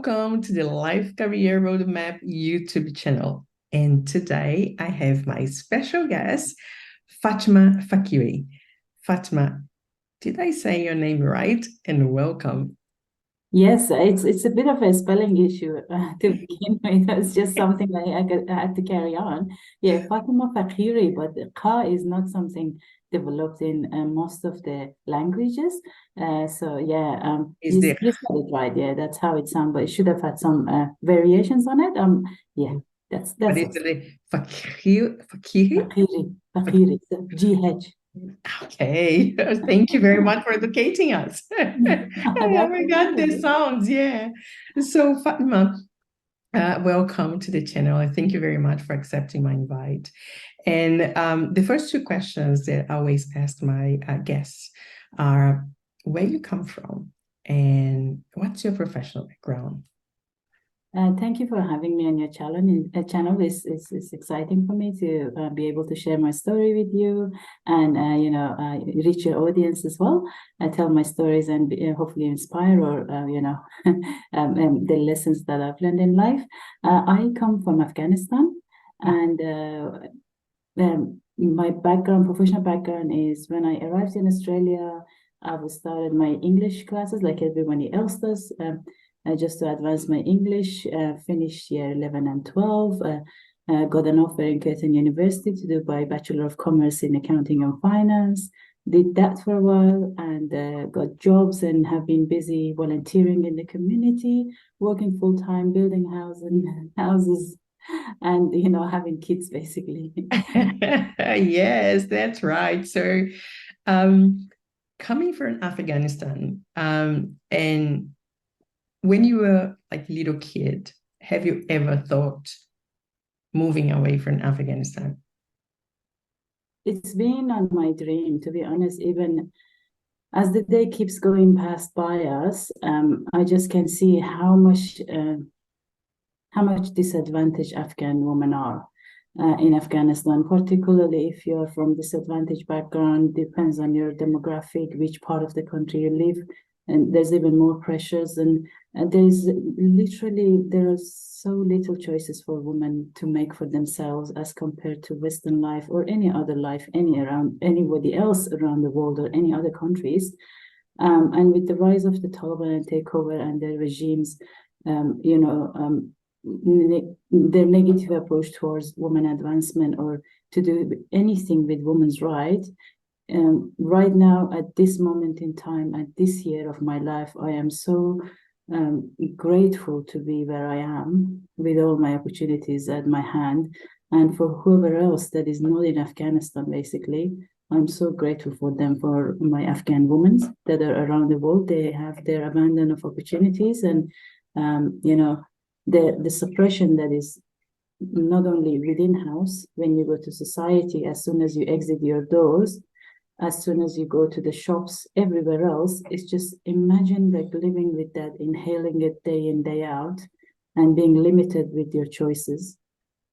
welcome to the Life Career Roadmap YouTube channel. And today I have my special guest, Fatima Faqiri. Fatima, did I say your name right? And welcome. Yes, it's a bit of a spelling issue to begin with. That's just something I had to carry on. Yeah, Fatima Faqiri, but the Ka is not something developed in most of the languages. So yeah, Is there, you said it right. Yeah, that's how it sounds, but it should have had some variations on it. Yeah, what that's is it. it? Faqiri? Faqiri? Faqiri, so GH. Okay, thank you very much for educating us. Oh That's my God, the okay. sounds, yeah. So Fatima, welcome to the channel. And thank you very much for accepting my invite. And the first two questions that I always ask my guests are where you come from and what's your professional background? Thank you for having me on your channel. Channel is exciting for me to be able to share my story with you and reach your audience as well. I tell my stories and hopefully inspire or the lessons that I've learned in life. I come from Afghanistan, and my background, professional background, is when I arrived in Australia. I've started my English classes like everybody else does. Just to advance my English, finished year 11 and 12, got an offer in Curtin University to do my Bachelor of Commerce in Accounting and Finance. Did that for a while and got jobs and have been busy volunteering in the community, working full time, building houses, and having kids basically. Yes, that's right. So, um, coming from Afghanistan, and when you were like a little kid, have you ever thought moving away from Afghanistan? It's been on my dream, to be honest, even as the day keeps going past by us. I just can see how much disadvantaged Afghan women are in Afghanistan, particularly if you're from disadvantaged background, depends on your demographic, which part of the country you live, and there's even more pressures. And there are so little choices for women to make for themselves as compared to Western life or any other life, anybody else around the world or any other countries. And with the rise of the Taliban and takeover and their regimes, their negative approach towards women advancement or to do anything with women's rights. Right now, at this moment in time, at this year of my life, I am so grateful to be where I am with all my opportunities at my hand. And for whoever else that is not in Afghanistan, basically, I'm so grateful for them, for my Afghan women that are around the world. They have their abundance of opportunities and, the suppression that is not only within house, when you go to society, as soon as you exit your doors, as soon as you go to the shops, everywhere else, it's just imagine like living with that, inhaling it day in, day out, and being limited with your choices,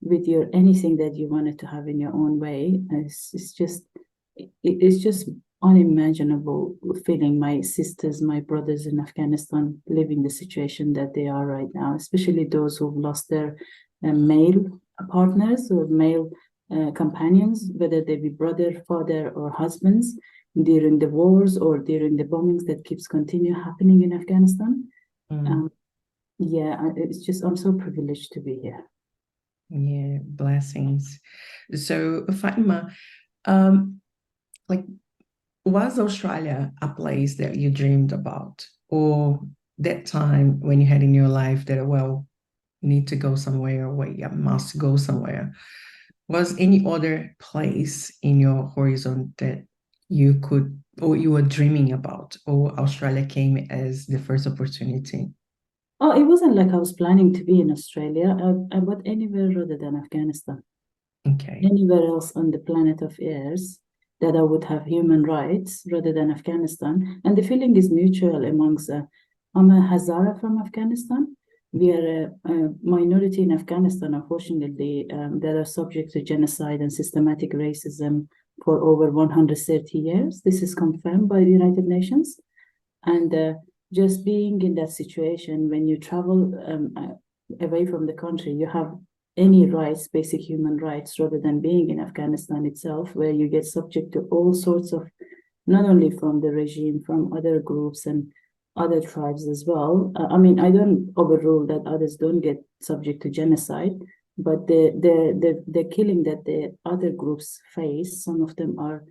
with your anything that you wanted to have in your own way. It's just unimaginable feeling my sisters, my brothers in Afghanistan living the situation that they are right now, especially those who've lost their male partners or male companions, whether they be brother, father, or husbands, during the wars or during the bombings that keeps continue happening in Afghanistan. Mm, Um, it's just I'm so privileged to be here. yeah, blessings. So, Fatima, um, like, was Australia a place that you dreamed about, or that time when you had in your life that, well, you need to go somewhere, or wait, you must go somewhere? Was any other place in your horizon that you could or you were dreaming about, or Australia came as the first opportunity? Oh, it wasn't like I was planning to be in Australia, but anywhere rather than Afghanistan. Okay. Anywhere else on the planet of Earth that I would have human rights rather than Afghanistan. And the feeling is mutual amongst, I'm a Hazara from Afghanistan. We are a minority in Afghanistan, unfortunately, that are subject to genocide and systematic racism for over 130 years. This is confirmed by the United Nations. And just being in that situation, when you travel away from the country, you have any rights, basic human rights, rather than being in Afghanistan itself, where you get subject to all sorts of, not only from the regime, from other groups and other tribes as well. I mean, I don't overrule that others don't get subject to genocide, but the killing that the other groups face, some of them are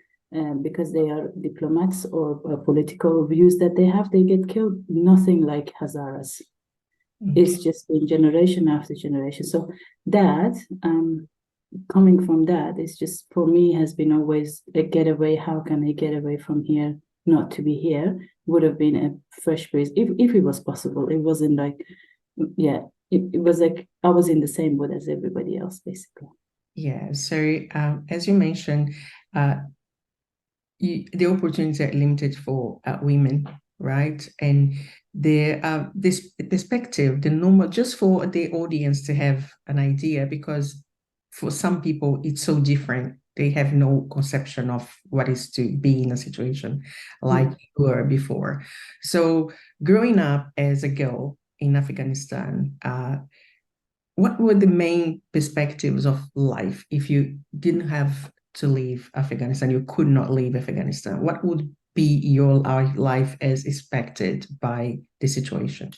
because they are diplomats or political views that they have, they get killed. Nothing like Hazaras. Okay. It's just been generation after generation. So that, coming from that, it's just, for me, has been always a getaway. How can I get away from here? Not to be here would have been a fresh breeze if it was possible. It wasn't like, yeah, it was like I was in the same boat as everybody else, basically. Yeah. So as you mentioned, the opportunities are limited for women, right? And this perspective, the normal, just for the audience to have an idea, because for some people it's so different. They have no conception of what is to be in a situation like you were before. So growing up as a girl in Afghanistan, what were the main perspectives of life if you didn't have to leave Afghanistan? You could not leave Afghanistan. What would be your life as expected by the situation?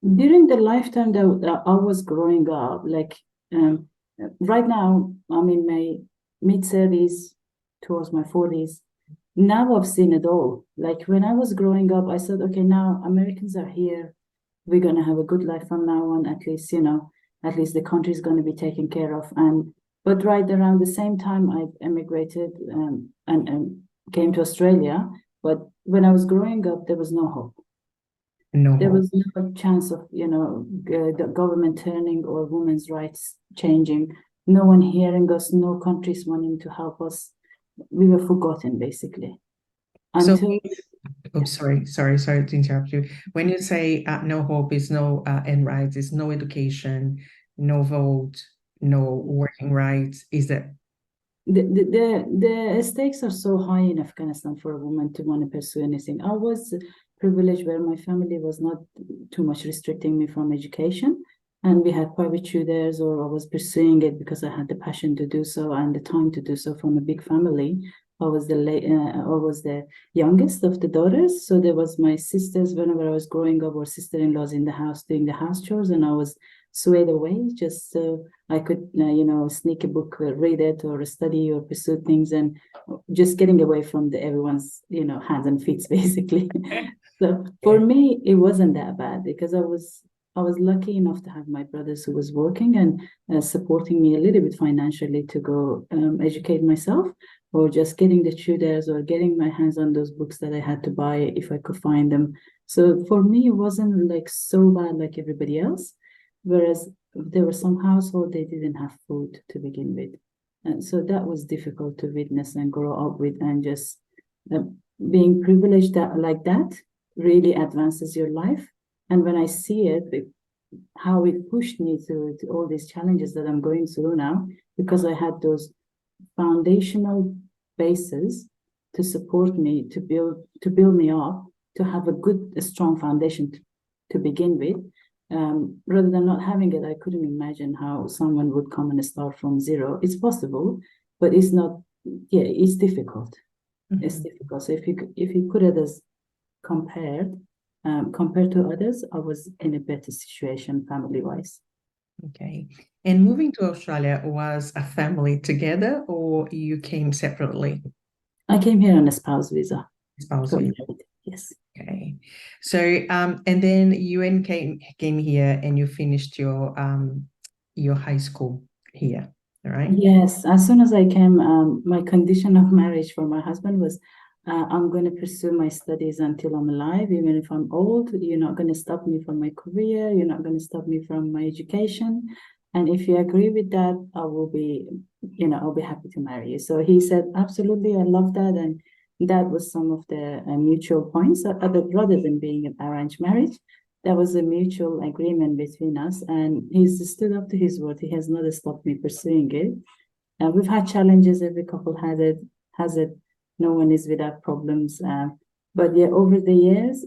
During the lifetime that I was growing up, like right now, I'm in my mid-30s, towards my 40s. Now I've seen it all. Like when I was growing up, I said, okay, now Americans are here. We're going to have a good life from now on. At least, at least the country is going to be taken care of. But right around the same time, I emigrated and came to Australia. But when I was growing up, there was no hope. No There hope. was no chance of, the government turning or women's rights changing. No one hearing us, no countries wanting to help us. We were forgotten, basically. So, Until, oh, sorry to interrupt you. When you say no hope is no end rights, is no education, no vote, no working rights, is that the stakes are so high in Afghanistan for a woman to want to pursue anything. I was privileged where my family was not too much restricting me from education, and we had private tutors, or I was pursuing it because I had the passion to do so and the time to do so from a big family. I was the youngest of the daughters, so there was my sisters whenever I was growing up, or sister-in-laws in the house doing the house chores, and I was swayed away just so I could, sneak a book, read it, or study, or pursue things, and just getting away from everyone's, hands and feet, basically. So for me, it wasn't that bad because I was lucky enough to have my brothers who was working and supporting me a little bit financially to go educate myself, or just getting the tutors, or getting my hands on those books that I had to buy if I could find them. So for me, it wasn't like so bad like everybody else. Whereas there were some households, they didn't have food to begin with. And so that was difficult to witness and grow up with, and just uh, being privileged like that really advances your life. And when I see how it pushed me to all these challenges that I'm going through now, because I had those foundational bases to support me, to build me up, to have a strong foundation to begin with. Rather than not having it, I couldn't imagine how someone would come and start from zero. It's possible, but it's not. Yeah, it's difficult. mm-hmm. It's difficult. So if you put it as compared to others, I was in a better situation family wise. Okay. And moving to Australia, was a family together or you came separately? I came here on a spouse visa. Spouse Got visa. married. Yes. Okay. So and then you came here and you finished your high school here, all right? Yes, as soon as I came, my condition of marriage for my husband was, I'm going to pursue my studies until I'm alive, even if I'm old. You're not going to stop me from my career. You're not going to stop me from my education. And if you agree with that, I'll be happy to marry you. So he said, absolutely, I love that. And that was some of the mutual points, rather than being an arranged marriage. That was a mutual agreement between us, and he's stood up to his word. He has not stopped me pursuing it. We've had challenges. Every couple has it. No one is without problems. But yeah, over the years,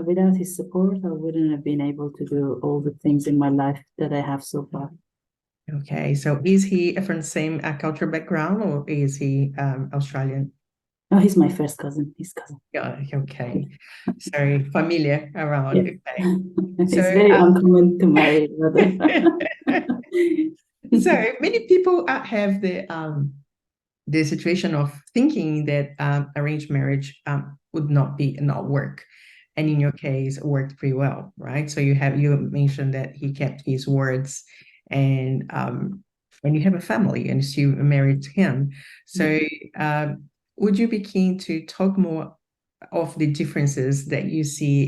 without his support, I wouldn't have been able to do all the things in my life that I have so far. Okay, so is he from the same cultural background, or is he Australian? Oh, he's my first cousin. His cousin. Yeah, okay. So familiar Yeah. around. Okay. It's So very uncommon to marry a brother. so many people have the situation of thinking that arranged marriage would not work. And in your case, it worked pretty well, right? So you mentioned that he kept his words, and you have a family and you married him. So would you be keen to talk more of the differences that you see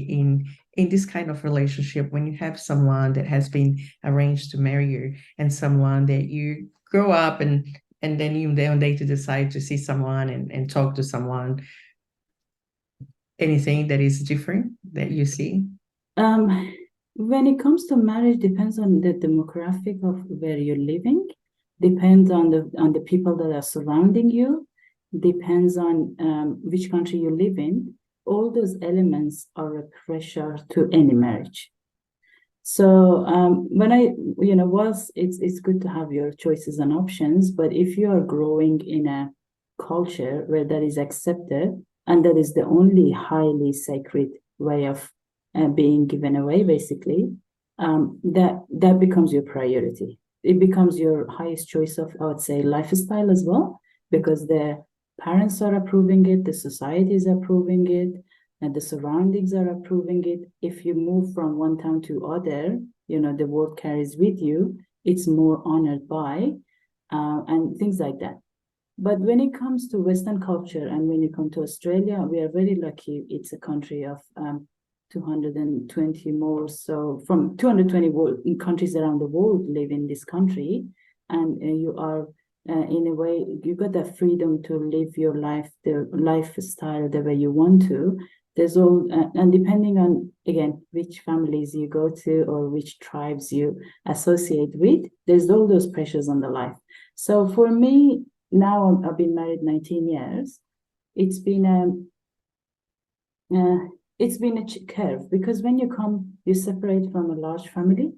in this kind of relationship when you have someone that has been arranged to marry you and someone that you grow up and then you one day to decide to see someone and talk to someone? Anything that is different that you see? Um, when it comes to marriage, depends on the demographic of where you're living, depends on the people that are surrounding you, depends on which country you live in. All those elements are a pressure to any marriage. So when whilst it's good to have your choices and options, but if you are growing in a culture where that is accepted and that is the only highly sacred way of being given away, basically, that becomes your priority. It becomes your highest choice of, I would say, lifestyle as well, because the parents are approving it, the society is approving it, and the surroundings are approving it. If you move from one town to other, the world carries with you, it's more honored by, and things like that. But when it comes to Western culture and when you come to Australia, we are very lucky. It's a country of 220 more. So from 220 countries around the world live in this country, and you are in a way, you got that freedom to live your life, the lifestyle the way you want to. There's all, and depending on, again, which families you go to or which tribes you associate with, there's all those pressures on the life. So for me, now I've been married 19 years. It's been a curve, because when you separate from a large family,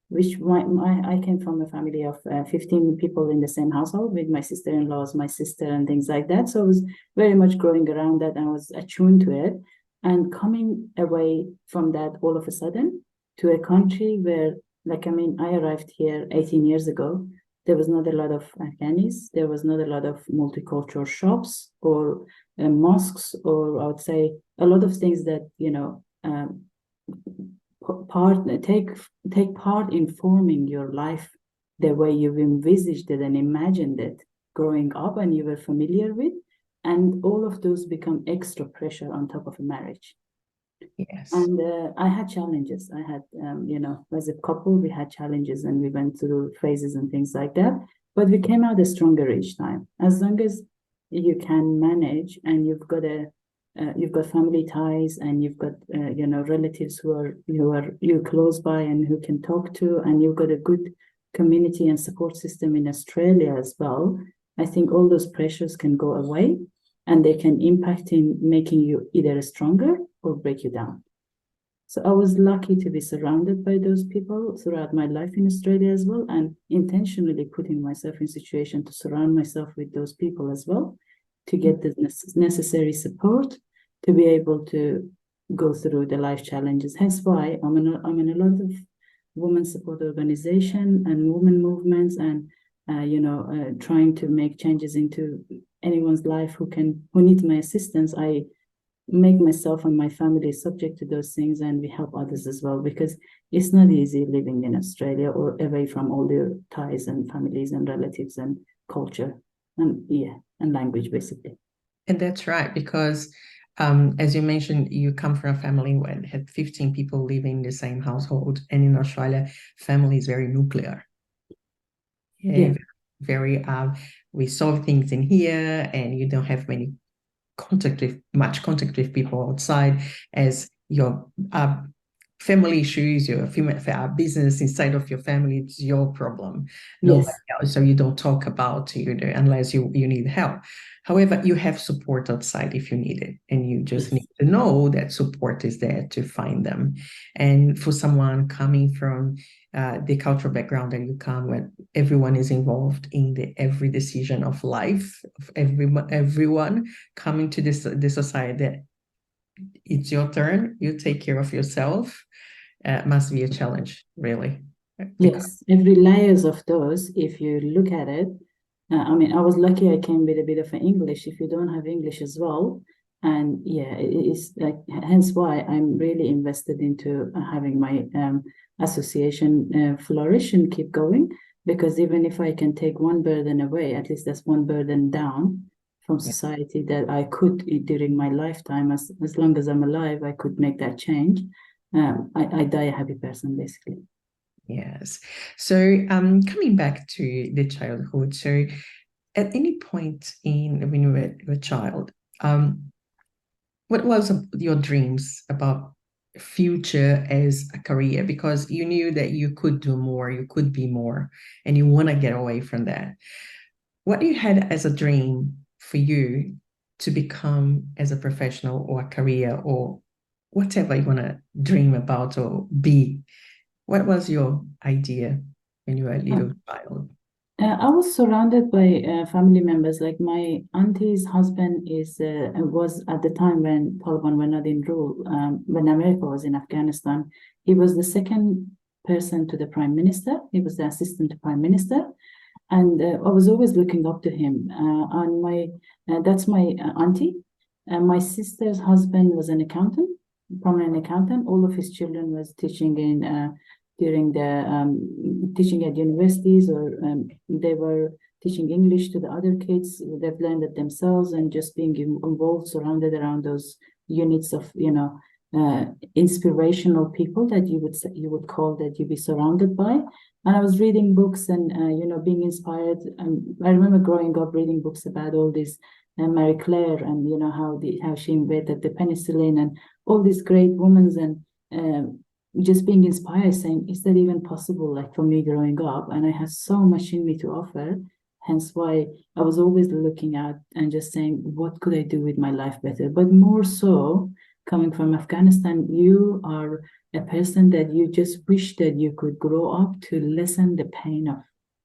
which I came from a family of 15 people in the same household with my sister-in-laws, my sister, and things like that. So I was very much growing around that and I was attuned to it. And coming away from that all of a sudden to a country where, I arrived here 18 years ago. There was not a lot of Afghanis. There was not a lot of multicultural shops or mosques, or I would say a lot of things that take part in forming your life the way you've envisaged it and imagined it growing up and you were familiar with, and all of those become extra pressure on top of a marriage. Yes. And I had challenges. I had, as a couple, we had challenges and we went through phases and things like that. But we came out stronger each time. As long as you can manage and you've got family ties and you've got, relatives who are you close by and who can talk to, and you've got a good community and support system in Australia as well. I think all those pressures can go away and they can impact in making you either stronger or break you down. So I was lucky to be surrounded by those people throughout my life in Australia as well, and intentionally putting myself in a situation to surround myself with those people as well, to get the necessary support to be able to go through the life challenges. Hence why I'm in a lot of women support organization and women movements, and trying to make changes into anyone's life who needs my assistance. I make myself and my family subject to those things, and we help others as well, because it's not easy living in Australia or away from all the ties and families and relatives and culture and language, basically. And that's right, because as you mentioned, you come from a family where had 15 people living in the same household, and in Australia, family is very nuclear. Yeah. Very we solve things in here, and you don't have much contact with people outside, as your family issues, your female business inside of your family, it's your problem, nobody Yes. else. So you don't talk about unless you need help. However, you have support outside if you need it, and you just Yes. need to know that support is there to find them. And for someone coming from the cultural background that you come with, everyone is involved in every decision of life of everyone coming to this society, that it's your turn, you take care of yourself, must be a challenge, really. Because Yes, every layers of those, if you look at it, I mean, I was lucky I came with a bit of an English. If you don't have English as well, and yeah, it's like hence why I'm really invested into having my association flourish and keep going. Because even if I can take one burden away, at least that's one burden down from yeah, society that I could during my lifetime, as long as I'm alive, I could make that change. I die a happy person, basically. yes. So coming back to the childhood, so at any point in when you were a child, what was your dreams about future as a career? Because you knew that you could do more, you could be more, and you want to get away from that. What you had as a dream for you to become as a professional or a career or whatever you want to dream about or be? What was your idea when you were a little child? I was surrounded by family members. Like my auntie's husband was at the time when Taliban were not in rule, when America was in Afghanistan. He was the second person to the prime minister. He was the assistant to prime minister, and I was always looking up to him. And my that's my auntie. My sister's husband was an accountant, prominent accountant. All of his children was teaching in during the teaching at universities, or they were teaching English to the other kids. They've learned it themselves, and just being involved, surrounded around those units of inspirational people that you would call that you be surrounded by. And I was reading books and being inspired. I remember growing up reading books about all these Marie Claire, and how she invented the penicillin and all these great women, and just being inspired, saying, is that even possible? Like for me growing up, and I had so much in me to offer. Hence why I was always looking at and just saying, what could I do with my life better? But more so, coming from Afghanistan, you are a person that you just wish that you could grow up to lessen the pain of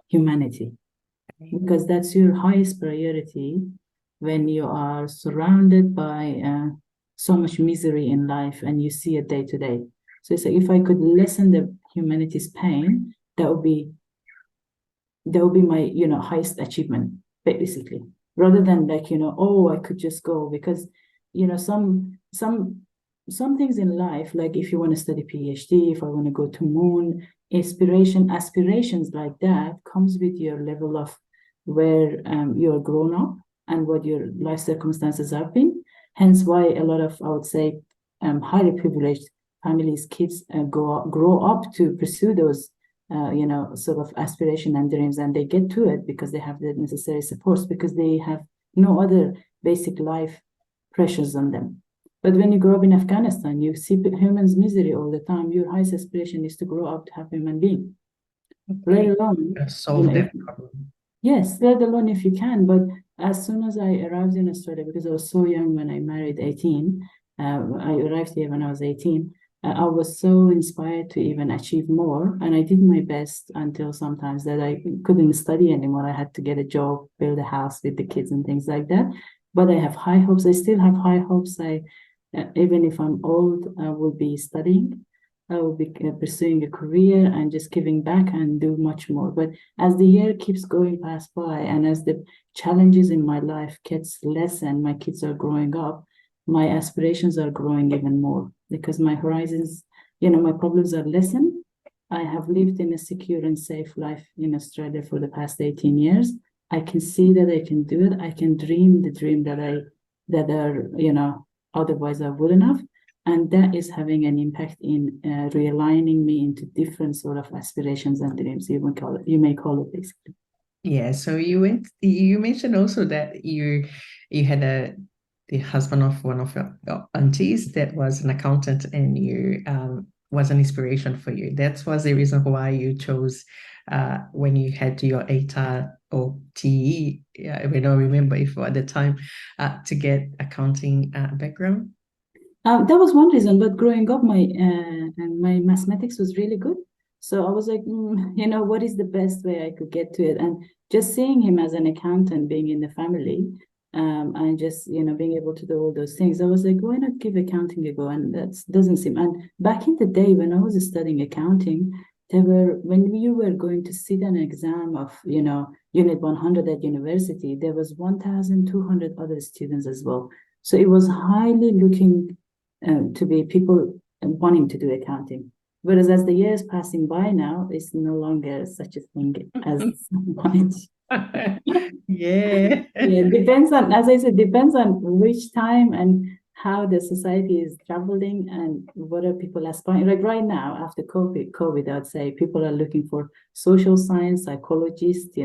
humanity, because that's your highest priority when you are surrounded by so much misery in life and you see it day to day. So it's like, if I could lessen the humanity's pain, that would be my highest achievement, basically, rather than like oh, I could just go. Because some things in life, like if you want to study PhD, if I want to go to moon, aspirations like that comes with your level of where you're grown up and what your life circumstances have been. Hence why a lot of, I would say, highly privileged families, kids grow up to pursue those sort of aspiration and dreams, and they get to it because they have the necessary supports, because they have no other basic life pressures on them. But when you grow up in Afghanistan, you see humans' misery all the time. Your highest aspiration is to grow up to have a human being, let Okay. alone, Solve if that problem. yes, let alone if you can. But as soon as I arrived in Australia, because I was so young when I married 18, I arrived here when I was 18. I was so inspired to even achieve more. And I did my best until sometimes that I couldn't study anymore. I had to get a job, build a house with the kids and things like that. But I have high hopes. I still have high hopes. Even if I'm old, I will be studying. I will be pursuing a career and just giving back and do much more. But as the year keeps going past by, and as the challenges in my life gets less and my kids are growing up, my aspirations are growing even more, because my horizons, my problems are lessened. I have lived in a secure and safe life in Australia for the past 18 years. I can see that I can do it. I can dream the dream that are, otherwise I wouldn't have. And that is having an impact in realigning me into different sort of aspirations and dreams. You may call it basically. Yeah, so you mentioned also that you had the husband of one of your aunties that was an accountant, and you was an inspiration for you. That was the reason why you chose when you had your ATA or TE, I don't remember if at the time, to get accounting background. That was one reason, but growing up, my mathematics was really good. So I was like, what is the best way I could get to it? And just seeing him as an accountant, being in the family, and just, being able to do all those things, I was like, why not give accounting a go? And that doesn't seem. And back in the day when I was studying accounting, when you were going to sit an exam of, Unit 100 at university, there was 1,200 other students as well. So it was highly looking to be people wanting to do accounting. Whereas as the years passing by now, it's no longer such a thing as much. Yeah. Yeah, depends on, as I said, depends on which time and how the society is traveling and what are people aspiring. Like right now, after COVID, I'd say people are looking for social science, psychologists,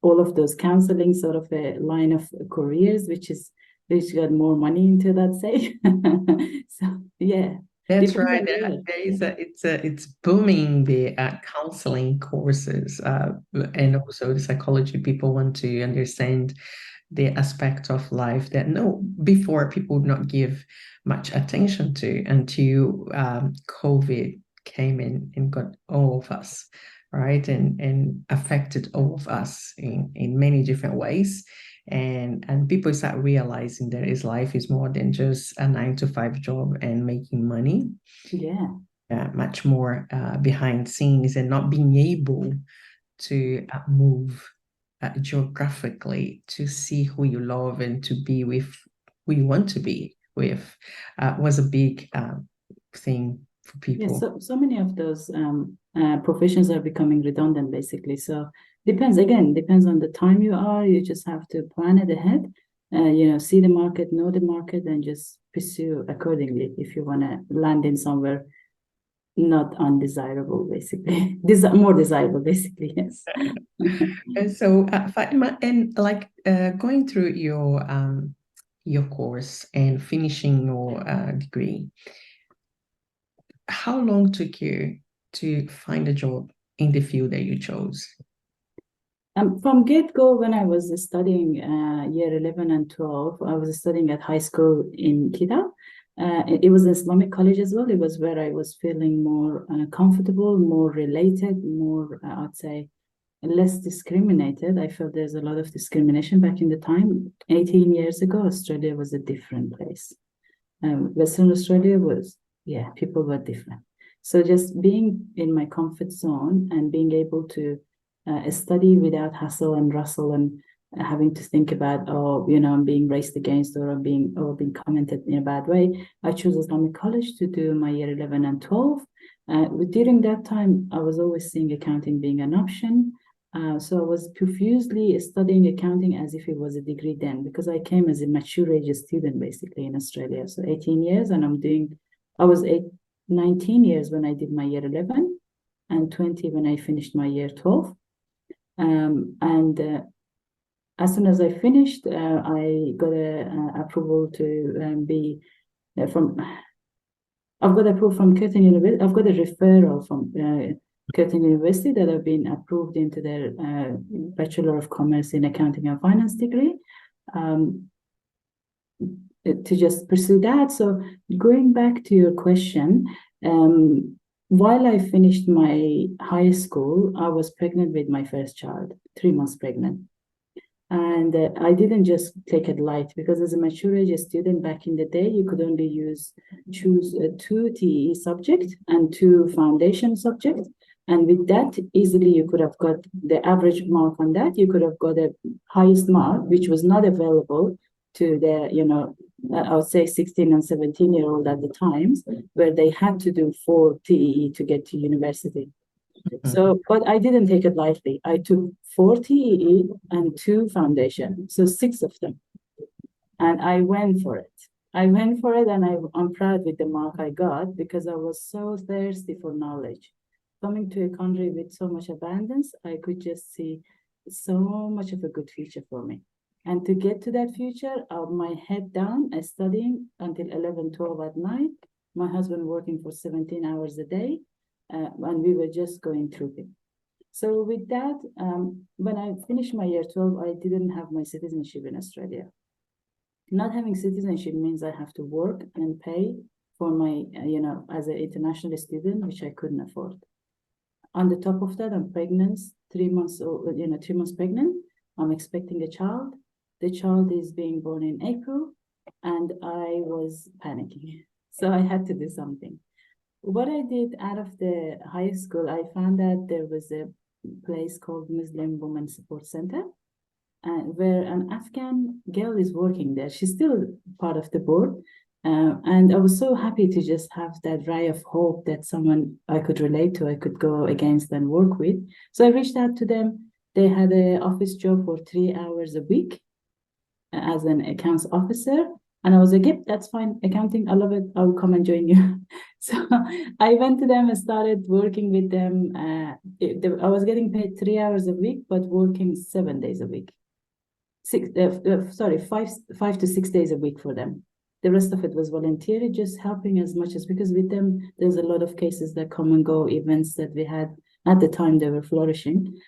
all of those counseling sort of a line of careers, which got more money into that, say. So yeah. That's Depends right. on where. It's booming, the counseling courses, and also the psychology. People want to understand the aspect of life that before people would not give much attention to, until COVID came in and got all of us, right? And affected all of us in many different ways. And people start realizing that his life is more than just a 9 to 5 job and making money. Yeah. Much more behind scenes, and not being able to move geographically to see who you love and to be with who you want to be with, was a big thing for Yeah, people. so many of those professions are becoming redundant, basically. So depends on the time you are. You just have to plan it ahead. See the market, know the market, and just pursue accordingly if you want to land in somewhere not undesirable, basically. More desirable, basically. Yes. And so, Fatima, and like going through your course and finishing your degree, how long took you to find a job in the field that you chose? From get-go, when I was studying year 11 and 12, I was studying at high school in Kida. It was an Islamic college as well. It was where I was feeling more comfortable, more related, more, I'd say, less discriminated. I felt there's a lot of discrimination back in the time. 18 years ago, Australia was a different place. Western Australia was, yeah, people were different. So just being in my comfort zone and being able to study without hassle and rustle and having to think about, I'm being raced against or being commented in a bad way. I chose Islamic College to do my year 11 and 12. During that time, I was always seeing accounting being an option. So I was profusely studying accounting as if it was a degree then, because I came as a mature age student basically in Australia. So 18 years, and I was 19 years when I did my year 11 and 20 when I finished my year 12. And as soon as I finished, I got approval to be from. I've got approval from Curtin University. I've got a referral from Curtin University that I've been approved into their Bachelor of Commerce in Accounting and Finance degree, to just pursue that. So going back to your question, while I finished my high school, I was pregnant with my first child, 3 months pregnant. And I didn't just take it light, because as a mature age student back in the day, you could only choose 2 TE subjects and 2 foundation subjects. And with that, easily you could have got the average mark on that. You could have got the highest mark, which was not available to the, I would say 16 and 17-year-old at the times, where they had to do 4 TE to get to university. So, but I didn't take it lightly. I took 4 TEE and 2 foundation, so 6 of them. And I went for it. And I'm proud with the mark I got, because I was so thirsty for knowledge. Coming to a country with so much abundance, I could just see so much of a good future for me. And to get to that future, my head down, studying until 11, 12 at night, my husband working for 17 hours a day, and we were just going through it. So with that, when I finished my year 12, I didn't have my citizenship in Australia. Not having citizenship means I have to work and pay for my, as an international student, which I couldn't afford. On the top of that, I'm pregnant, 3 months, 3 months pregnant. I'm expecting a child. The child is being born in April, and I was panicking. So I had to do something. What I did out of the high school, I found that there was a place called Muslim Women Support Center, where an Afghan girl is working there. She's still part of the board. And I was so happy to just have that ray of hope that someone I could relate to, I could go against and work with. So I reached out to them. They had an office job for 3 hours a week as an accounts officer. And I was like, yep, that's fine. Accounting, I love it. I will come and join you. So I went to them and started working with them. I was getting paid 3 hours a week, but working 7 days a week. 5 to 6 days a week for them. The rest of it was voluntary, just helping as much as, because with them, there's a lot of cases that come and go, events that we had at the time, they were flourishing.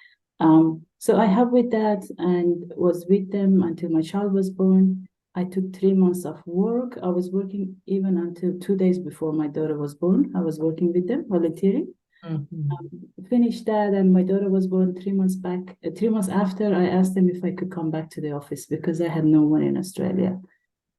So I helped with that and was with them until my child was born. I took 3 months of work. I was working even until 2 days before my daughter was born. I was working with them, volunteering. Finished that, and my daughter was born 3 months back. 3 months after, I asked them if I could come back to the office because I had no one in Australia.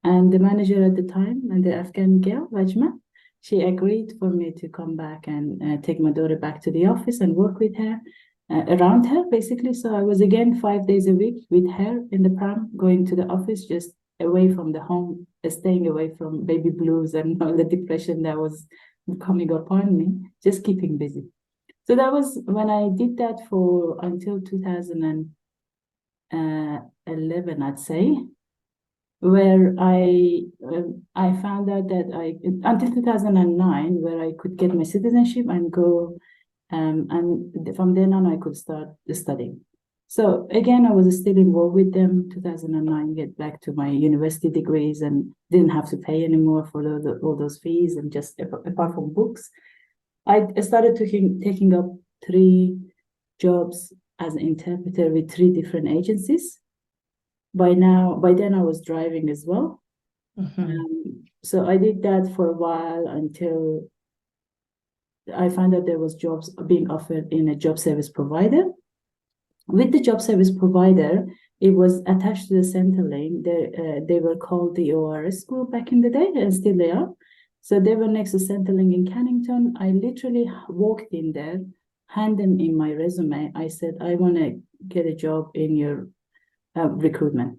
And the manager at the time, and the Afghan girl, Rajma, she agreed for me to come back and take my daughter back to the office and work with her, around her, basically. So I was again 5 days a week with her in the pram, going to the office, just away from the home, staying away from baby blues and all the depression that was coming upon me, just keeping busy. So that was when I did that for until 2011, I'd say, where I found out that until 2009, where I could get my citizenship and go, and from then on I could start studying. So again, I was still involved with them. 2009, get back to my university degrees and didn't have to pay anymore for all those fees, and just apart from books, I started taking up 3 jobs as an interpreter with 3 different agencies. By then I was driving as well. So I did that for a while until I found out there was jobs being offered in a job service provider. With the job service provider, it was attached to the Centrelink. They were called the ORS group back in the day, and still they are. So they were next to Centrelink in Cannington. I literally walked in there, handed them in my resume. I said, I want to get a job in your recruitment.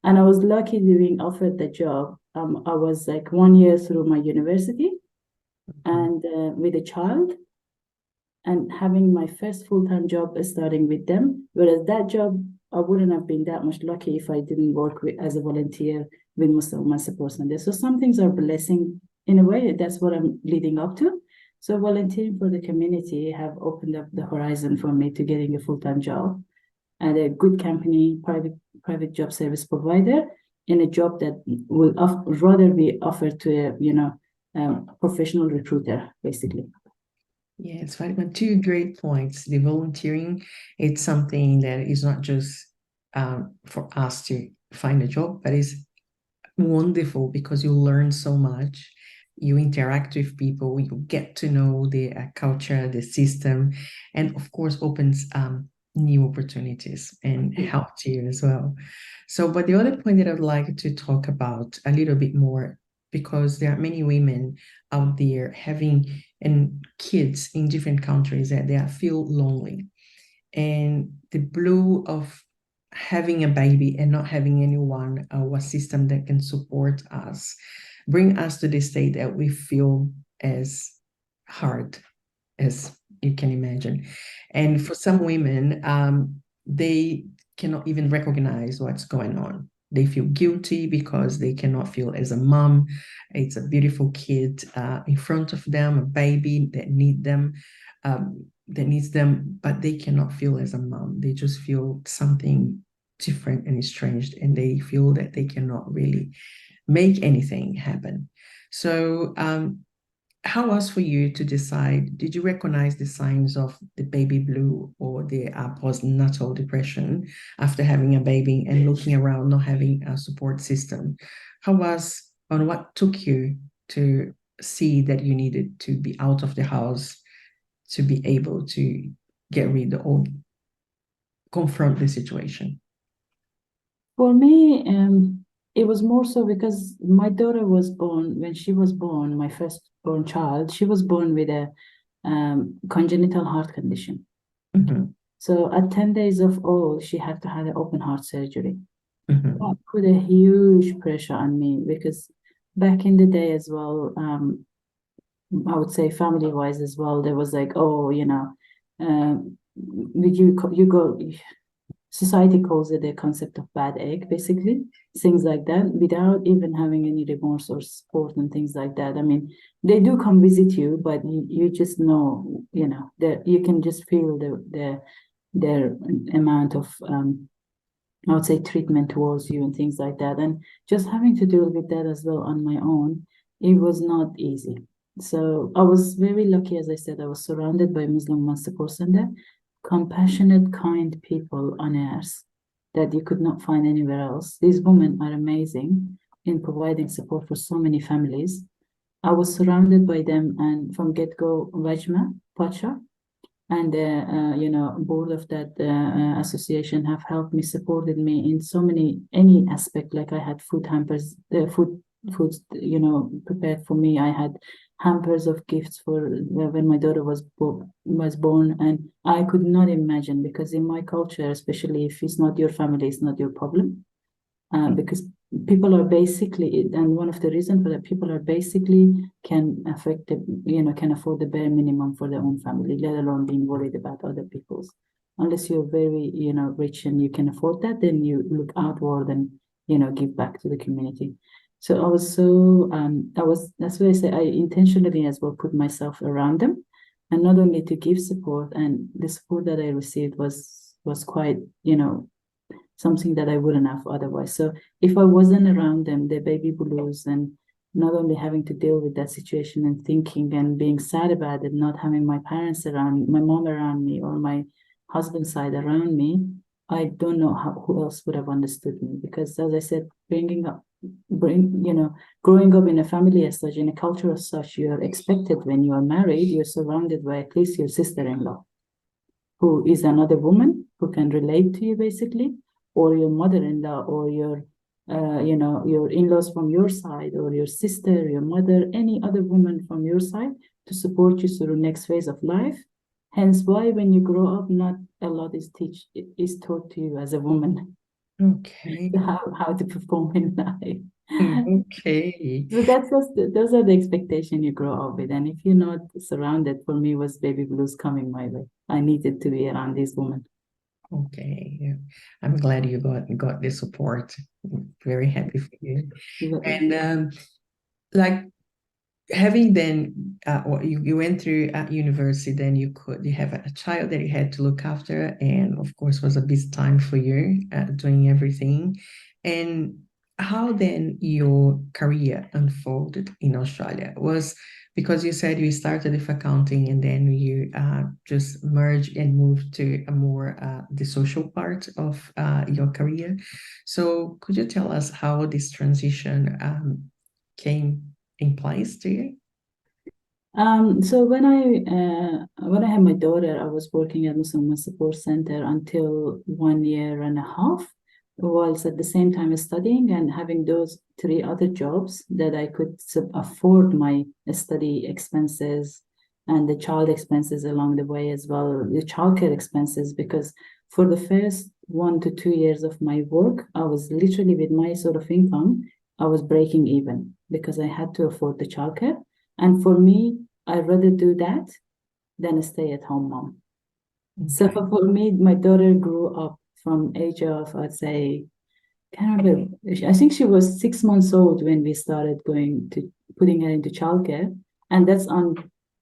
And I was lucky being offered the job. I was like 1 year through my university and with a child, and having my first full-time job starting with them. Whereas that job, I wouldn't have been that much lucky if I didn't work as a volunteer with Muslim Women Support Center. So some things are blessing in a way. That's what I'm leading up to. So volunteering for the community have opened up the horizon for me to getting a full-time job at a good company, private job service provider, in a job that will rather be offered to a professional recruiter, basically. Yes, Fatima, 2 great points. The volunteering, it's something that is not just for us to find a job, but it's wonderful because you learn so much. You interact with people, you get to know the culture, the system, and of course opens new opportunities and helps you as well. So, but the other point that I'd like to talk about a little bit more, because there are many women out there having kids in different countries that they feel lonely, and the blue of having a baby and not having anyone or a system that can support us bring us to the state that we feel as hard as you can imagine. And for some women, they cannot even recognize what's going on. They feel guilty because they cannot feel as a mom. It's a beautiful kid in front of them, a baby that needs them, but they cannot feel as a mom. They just feel something different and estranged, and they feel that they cannot really make anything happen. So, how was for you to decide? Did you recognize the signs of the baby blue or the postnatal depression after having a baby and looking around, not having a support system? What took you to see that you needed to be out of the house to be able to get rid or confront the situation? For me, it was more so because my daughter was born, when she was born, my firstborn child, she was born with a congenital heart condition. Mhm, So at 10 days of old, she had to have an open heart surgery. mhm, That put a huge pressure on me because back in the day as well, I would say family-wise as well, there was like, oh, you go, society calls it the concept of bad egg, basically, things like that, without even having any remorse or support and things like that. I mean, they do come visit you, but you just know, that you can just feel their amount of I would say treatment towards you and things like that. And just having to deal with that as well on my own, it was not easy. So I was very lucky, as I said, I was surrounded by Muslim Women Support Center, compassionate, kind people on earth that you could not find anywhere else. These women are amazing in providing support for so many families. I was surrounded by them, and from get-go, Vajma, Pacha, and board of that association have helped me, supported me in so many any aspect. Like I had food hampers, foods prepared for me. I had hampers of gifts for when my daughter was born, and I could not imagine, because in my culture, especially if it's not your family, it's not your problem, because people are basically, and one of the reasons for that, people are basically can affect can afford the bare minimum for their own family, let alone being worried about other people's. Unless you're very, rich and you can afford that, then you look outward and, give back to the community. So that's why I say I intentionally as well put myself around them, and not only to give support, and the support that I received was quite, something that I wouldn't have otherwise. So if I wasn't around them, the baby blues, and not only having to deal with that situation and thinking and being sad about it, not having my parents around, my mom around me, or my husband's side around me, I don't know who else would have understood me. Because as I said, growing up in a family as such, in a culture as such, you're expected, when you are married, you're surrounded by at least your sister-in-law, who is another woman who can relate to you basically, or your mother-in-law, or your in-laws from your side, or your sister, your mother, any other woman from your side to support you through the next phase of life. Hence why when you grow up, not a lot is taught to you as a woman, okay. how to perform in life. Okay. So those are the expectation you grow up with. And if you're not surrounded, for me was baby blues coming my way. I needed to be around these women. Okay. Yeah. I'm glad you got the support. Very happy for you. And like having then you went through at university, then you have a child that you had to look after, and of course was a busy time for you doing everything. And how then your career unfolded in Australia was, because you said you started with accounting and then you just merged and moved to a more the social part of your career. So could you tell us how this transition came in place to you? So when I had my daughter, I was working at Muslim Women Support Center until 1 year and a half, whilst at the same time studying and having those three other jobs that I could afford my study expenses and the child expenses along the way as well, the childcare expenses, because for the first 1 to 2 years of my work, I was literally, with my sort of income, I was breaking even because I had to afford the childcare. And for me, I'd rather do that than a stay-at-home mom. So Okay. for me, my daughter grew up from age of, I'd say, can't remember. I think she was 6 months old when we started putting her into childcare, and that's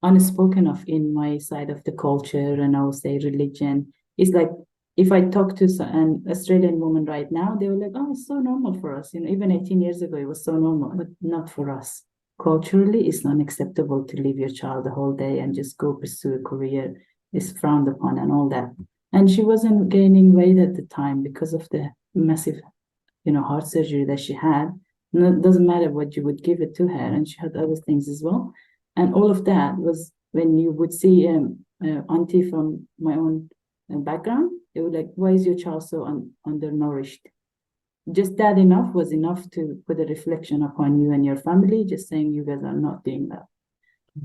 unspoken of in my side of the culture, and I would say religion. It's like if I talk to an Australian woman right now, they were like, "Oh, it's so normal for us." Even 18 years ago, it was so normal, but not for us. culturally it's not acceptable to leave your child the whole day and just go pursue a career. It's frowned upon and all that. And she wasn't gaining weight at the time because of the massive, heart surgery that she had. No, it doesn't matter what you would give it to her, and she had other things as well. And all of that was when you would see auntie from my own background, it would like, why is your child so undernourished? Just that enough was enough to put a reflection upon you and your family, just saying you guys are not doing that.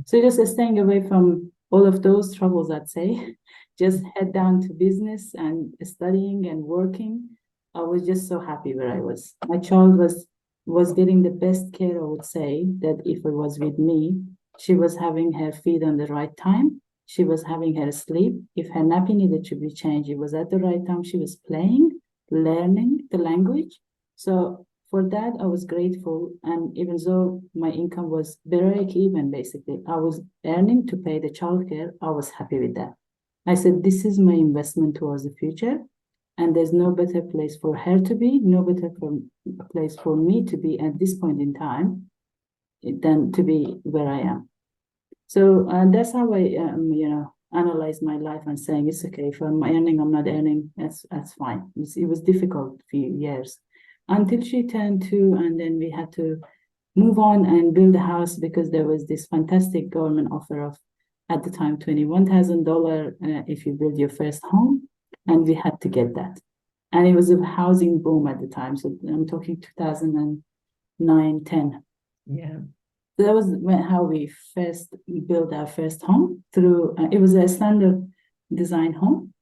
So just staying away from all of those troubles, I'd say, just head down to business and studying and working. I was just so happy where I was. My child was getting the best care, I would say, that if it was with me, she was having her feed on the right time. She was having her sleep. If her nappy needed to be changed, it was at the right time. She was playing, learning the language. So for that, I was grateful. And even though my income was break even, basically, I was earning to pay the childcare. I was happy with that. I said, this is my investment towards the future. And there's no better place for her to be, no better place for me to be at this point in time than to be where I am. So that's how I, analyze my life and saying it's okay if I'm earning, I'm not earning. That's fine. It was difficult few years until she turned 2, and then we had to move on and build a house because there was this fantastic government offer of, at the time, $21,000 if you build your first home, and we had to get that. And it was a housing boom at the time. So I'm talking 2009, 10. Yeah. So that was how we first built our first home through, it was a standard design home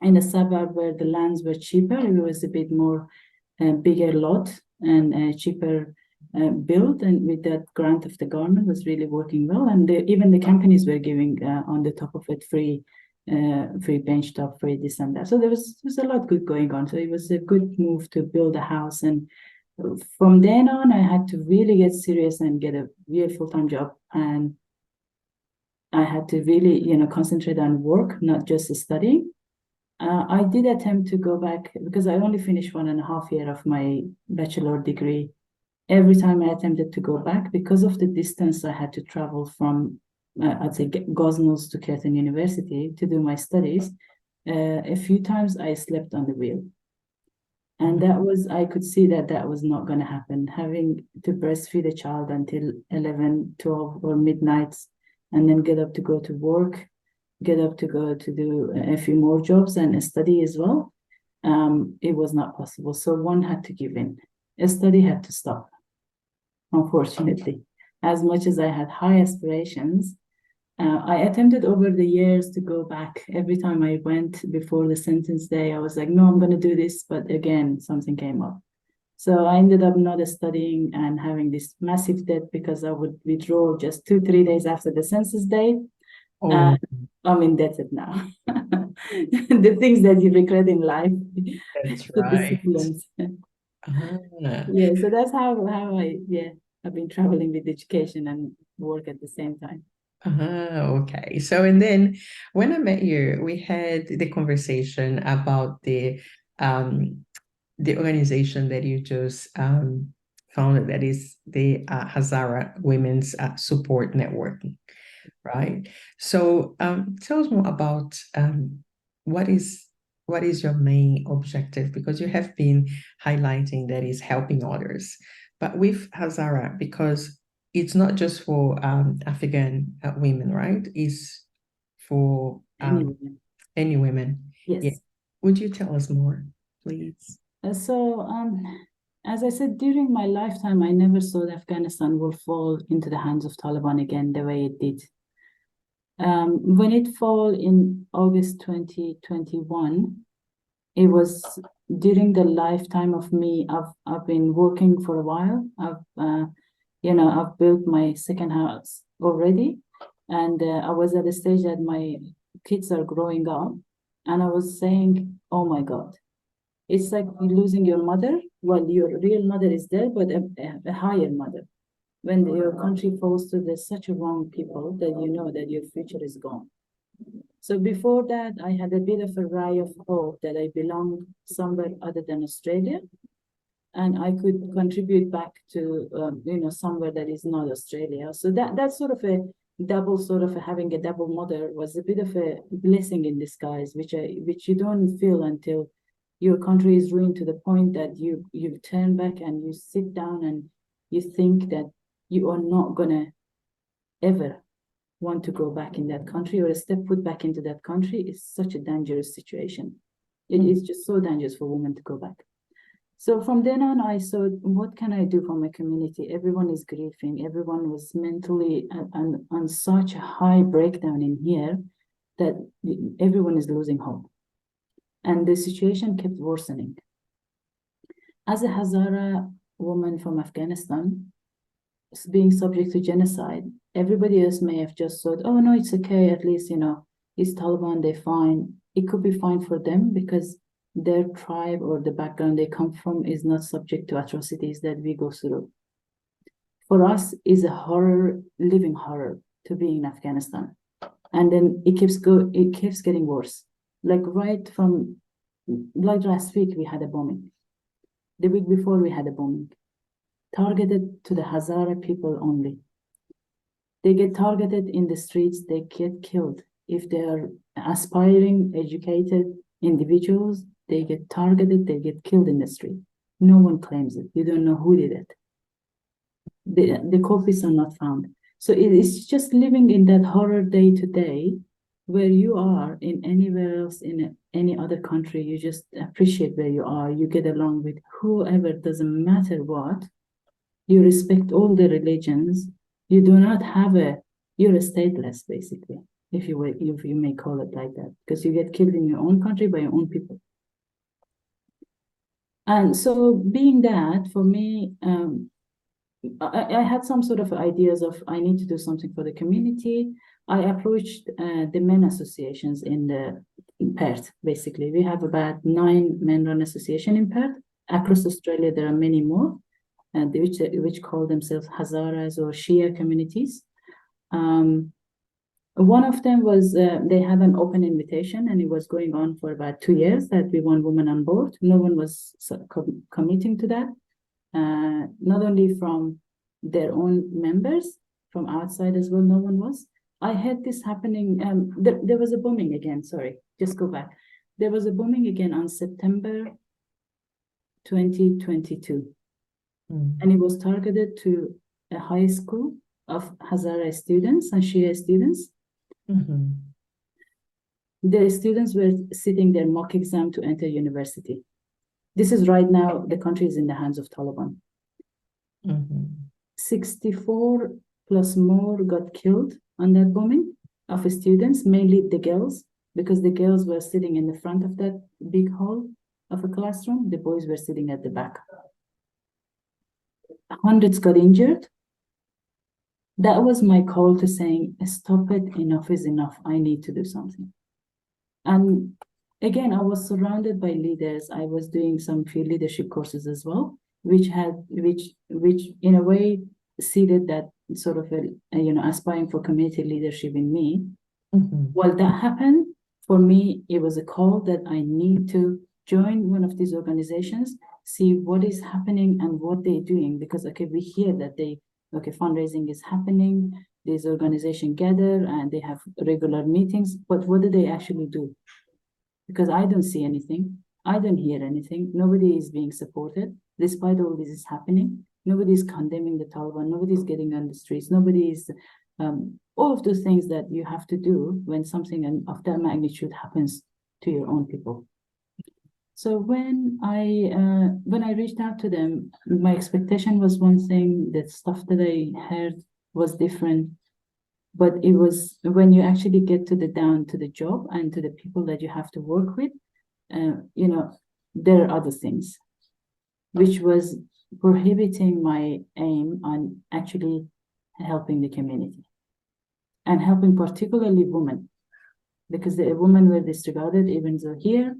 in a suburb where the lands were cheaper. It was a bit more bigger lot and cheaper build. And with that grant of the government was really working well. And even the companies were giving on the top of it free bench top, free this and that. So there was a lot good going on. So it was a good move to build a house. And from then on, I had to really get serious and get a real full-time job. And I had to really, concentrate on work, not just studying. I did attempt to go back because I only finished 1.5 years of my bachelor degree. Every time I attempted to go back, because of the distance I had to travel from, I'd say, Gosnells to Curtin University to do my studies, a few times I slept on the wheel. And that was, I could see that was not going to happen. Having to breastfeed a child until 11, 12 or midnights, and then get up to go to work, get up to go to do a few more jobs and study as well. It was not possible. So one had to give in. A study had to stop, unfortunately. As much as I had high aspirations, I attempted over the years to go back. Every time I went before the sentence day, I was like, no, I'm going to do this. But again, something came up. So I ended up not studying and having this massive debt because I would withdraw just 2-3 days after the census day. Oh, I'm indebted now. The things that you regret in life, that's the right. disciplines. Ah, Yeah, so that's how I've been traveling with education and work at the same time. okay. So, and then when I met you, we had the conversation about the organization that you just founded, that is the Hazara Women's Support Network, right? So, tell us more about what is what is your main objective? Because you have been highlighting that is helping others, but with Hazara, because it's not just for Afghan women, right? It's for Anyway, any women. Yeah. yes. Would you tell us more, please? So, as I said, during my lifetime, I never thought Afghanistan will fall into the hands of Taliban again the way it did. When it fell in August 2021, it was during the lifetime of me. I've been working for a while. I've built my second house already, and I was at a stage that my kids are growing up, and I was saying, "Oh my God, it's like losing your mother. Well, your real mother is there, but a higher mother. When your country falls to such a wrong people that you know that your future is gone." So before that, I had a bit of a ray of hope that I belonged somewhere other than Australia. and I could contribute back to somewhere that is not Australia. So that's sort of a double, sort of having a double mother was a bit of a blessing in disguise, which you don't feel until your country is ruined to the point that you turn back and you sit down and you think that you are not gonna ever want to go back in that country or step foot back into that country. Is such a dangerous situation. It is just so dangerous for women to go back. So from then on, I thought, what can I do for my community? Everyone is grieving. Everyone was mentally on such a high breakdown in here that everyone is losing hope. And the situation kept worsening. As a Hazara woman from Afghanistan, being subject to genocide, everybody else may have just thought, oh, no, it's okay. At least, it's Taliban, they're fine. It could be fine for them because their tribe or the background they come from is not subject to atrocities that we go through. For us, is a horror, living horror to be in Afghanistan. And then it keeps getting worse. Like last week, we had a bombing. The week before, we had a bombing. Targeted to the Hazara people only. They get targeted in the streets, they get killed. If they are aspiring, educated individuals, they get targeted, they get killed in the street. No one claims it. You don't know who did it. The culprits are not found. So it is just living in that horror day to day, where you are in anywhere else in any other country. You just appreciate where you are. You get along with whoever, doesn't matter what. You respect all the religions. You do not have you're a stateless, basically, if you may call it like that, because you get killed in your own country by your own people. And so being that, for me, I had some sort of ideas of I need to do something for the community. I approached the men associations in Perth, basically. We have about 9 men-run associations in Perth. Across Australia, there are many more, which call themselves Hazaras or Shia communities. One of them was, they had an open invitation, and it was going on for about 2 years that we want women on board. No one was committing to that, not only from their own members, from outside as well, no one was. I had this happening, there was a bombing again, sorry, just go back. There was a bombing again on September 2022. And it was targeted to a high school of Hazara students and Shia students. The students were sitting their mock exam to enter university. This is right now, the country is in the hands of Taliban. 64 plus more got killed on that bombing of students, mainly the girls, because the girls were sitting in the front of that big hall of a classroom. The boys were sitting at the back. Hundreds got injured. That was my call to saying, stop it, enough is enough. I need to do something. And again, I was surrounded by leaders. I was doing some few leadership courses as well, which in a way seeded that sort of aspiring for community leadership in me. While that happened, for me, it was a call that I need to join one of these organizations, see what is happening and what they're doing, because we hear that fundraising is happening, these organizations gather and they have regular meetings, but what do they actually do? Because I don't see anything, I don't hear anything, nobody is being supported, despite all this is happening. Nobody is condemning the Taliban, nobody is getting on the streets, nobody is, all of those things that you have to do when something of that magnitude happens to your own people. So when I reached out to them, my expectation was one thing, the stuff that I heard was different, but it was when you actually get down to the job and to the people that you have to work with, there are other things, which was prohibiting my aim on actually helping the community and helping particularly women, because the women were disregarded, even though here,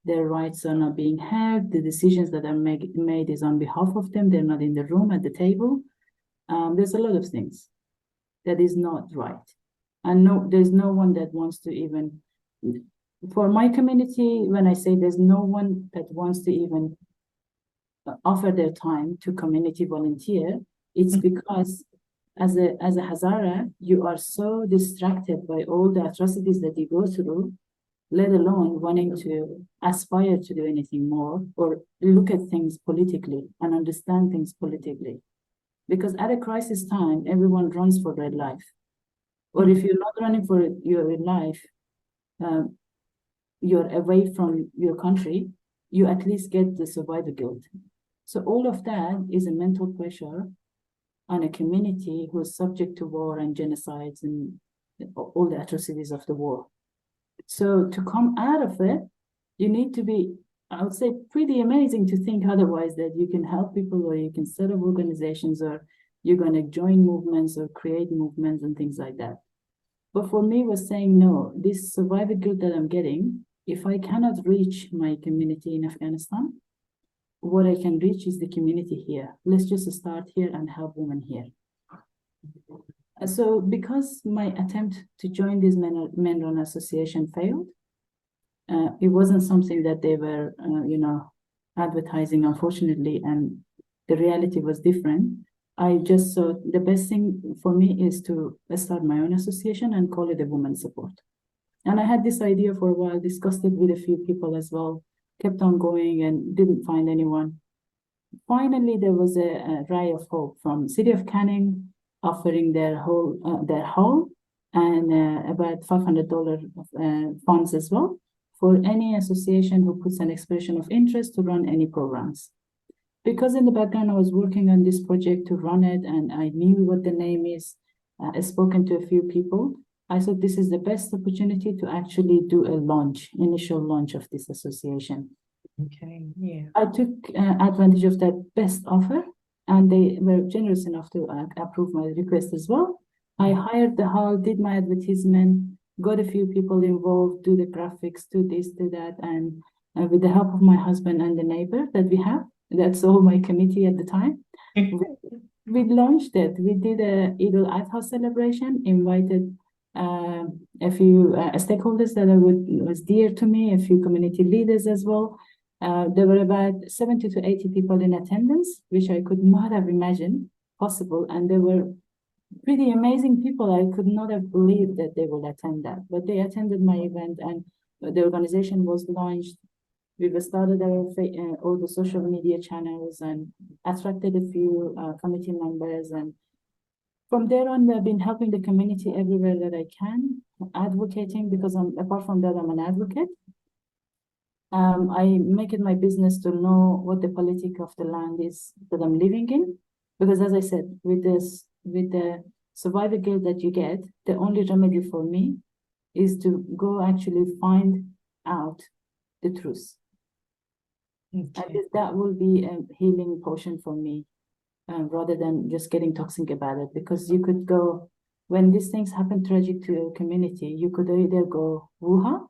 their rights are not being heard. The decisions that are made is on behalf of them. They're not in the room at the table. There's a lot of things that is not right. And no, there's no one that wants to even, for my community, when I say there's no one that wants to even offer their time to community volunteer, it's because as a Hazara, you are so distracted by all the atrocities that you go through, let alone wanting to aspire to do anything more or look at things politically and understand things politically. Because at a crisis time, everyone runs for their life. Or if you're not running for your life, you're away from your country, you at least get the survivor guilt. So all of that is a mental pressure on a community who is subject to war and genocides and all the atrocities of the war. So to come out of it, you need to be, I would say, pretty amazing to think otherwise, that you can help people or you can set up organizations or you're going to join movements or create movements and things like that. But for me, was saying, no, this survivor guilt that I'm getting, if I cannot reach my community in Afghanistan, what I can reach is the community here. Let's just start here and help women here. So because my attempt to join this men-run association failed, it wasn't something that they were, advertising, unfortunately, and the reality was different. I just thought the best thing for me is to start my own association and call it a women's support. And I had this idea for a while, discussed it with a few people as well, kept on going and didn't find anyone. Finally, there was a ray of hope from City of Canning offering their hall and about $500 funds as well for any association who puts an expression of interest to run any programs. Because in the background, I was working on this project to run it and I knew what the name is, I've spoken to a few people. I thought this is the best opportunity to actually do a initial launch of this association. Okay, yeah. I took advantage of that best offer and they were generous enough to approve my request as well. I hired the hall, did my advertisement, got a few people involved, do the graphics, do this, do that. And with the help of my husband and the neighbor that we have, that's all my committee at the time, we launched it. We did a Eid al-Adha celebration, invited a few stakeholders that was dear to me, a few community leaders as well. There were about 70 to 80 people in attendance, which I could not have imagined possible. And they were pretty amazing people. I could not have believed that they would attend that. But they attended my event and the organization was launched. We started all the social media channels and attracted a few committee members. And from there on, I've been helping the community everywhere that I can, advocating, because apart from that, I'm an advocate. I make it my business to know what the politics of the land is that I'm living in. Because as I said, with the survivor guilt that you get, the only remedy for me is to go actually find out the truth. Okay. That will be a healing potion for me, rather than just getting toxic about it. Because you could go, when these things happen tragic to your community, you could either go woo-ha,